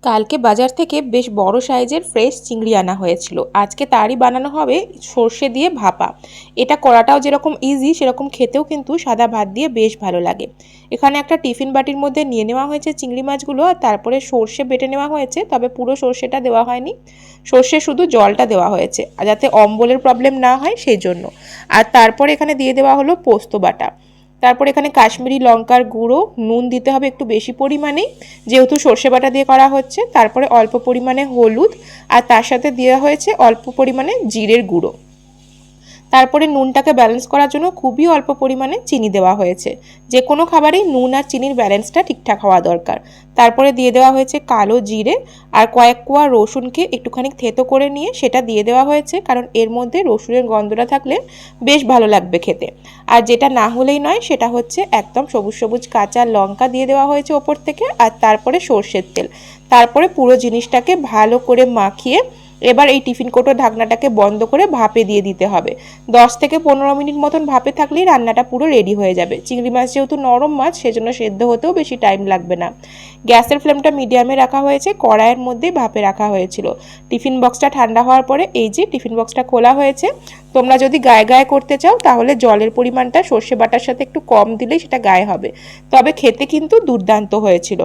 কালকে বাজার থেকে বেশ বড় সাইজের ফ্রেশ চিংড়ি আনা হয়েছিল। আজকে তারই বানানো হবে সর্ষে দিয়ে ভাপা। এটা করাটাও যেরকম ইজি, সেরকম খেতেও কিন্তু সাদা ভাত দিয়ে বেশ ভালো লাগে। এখানে একটা টিফিন বাটির মধ্যে নিয়ে নেওয়া হয়েছে চিংড়ি মাছগুলো, আর তারপরে সর্ষে বেটে নেওয়া হয়েছে, তবে পুরো সর্ষেটা দেওয়া হয়নি, সর্ষে শুধু জলটা দেওয়া হয়েছে আর যাতে অম্বলের প্রবলেম না হয় সেই জন্য। আর তারপরে এখানে দিয়ে দেওয়া হলো পোস্ত বাটা। তারপর এখানে কাশ্মীরি লঙ্কার গুঁড়ো, নুন দিতে হবে একটু বেশি পরিমাণেই, যেহেতু সর্ষে বাটা দিয়ে করা হচ্ছে। তারপরে অল্প পরিমাণে হলুদ, আর তার সাথে দেওয়া হয়েছে অল্প পরিমাণে জিরের গুঁড়ো। তারপরে নুনটাকে ব্যালেন্স করার জন্য খুবই অল্প পরিমাণে চিনি দেওয়া হয়েছে। যে কোনো খাবারেই নুন আর চিনির ব্যালেন্সটা ঠিকঠাক হওয়া দরকার। তারপরে দিয়ে দেওয়া হয়েছে কালো জিরে, আর কয়েক কোয়া রসুনকে একটুখানি থেতো করে নিয়ে সেটা দিয়ে দেওয়া হয়েছে, কারণ এর মধ্যে রসুনের গন্ধটা থাকলে বেশ ভালো লাগবে খেতে। আর যেটা না হলেই নয় সেটা হচ্ছে একদম সবুজ সবুজ কাঁচা লঙ্কা দিয়ে দেওয়া হয়েছে ওপর থেকে, আর তারপরে সর্ষের তেল। তারপরে পুরো জিনিসটাকে ভালো করে মাখিয়ে এবার এই টিফিন কৌটোর ঢাকনাটাকে বন্ধ করে ভাপে দিয়ে দিতে হবে। 10 থেকে 15 মিনিট মতন ভাপে থাকলেই রান্নাটা পুরো রেডি হয়ে যাবে। চিংড়ি মাছ যেহেতু নরম মাছ, সেজন্য সেদ্ধ হতেও বেশি টাইম লাগবে না। গ্যাসের ফ্লেমটা মিডিয়ামে রাখা হয়েছে, কড়াইয়ের মধ্যেই ভাপে রাখা হয়েছিল। টিফিন বক্সটা ঠান্ডা হওয়ার পরে এই যে টিফিন বক্সটা খোলা হয়েছে। তোমরা যদি গায়ে গায়ে করতে চাও তাহলে জলের পরিমাণটা সর্ষে বাটার সাথে একটু কম দিলেই সেটা গায়ে হবে, তবে খেতে কিন্তু দুর্দান্ত হয়েছিল।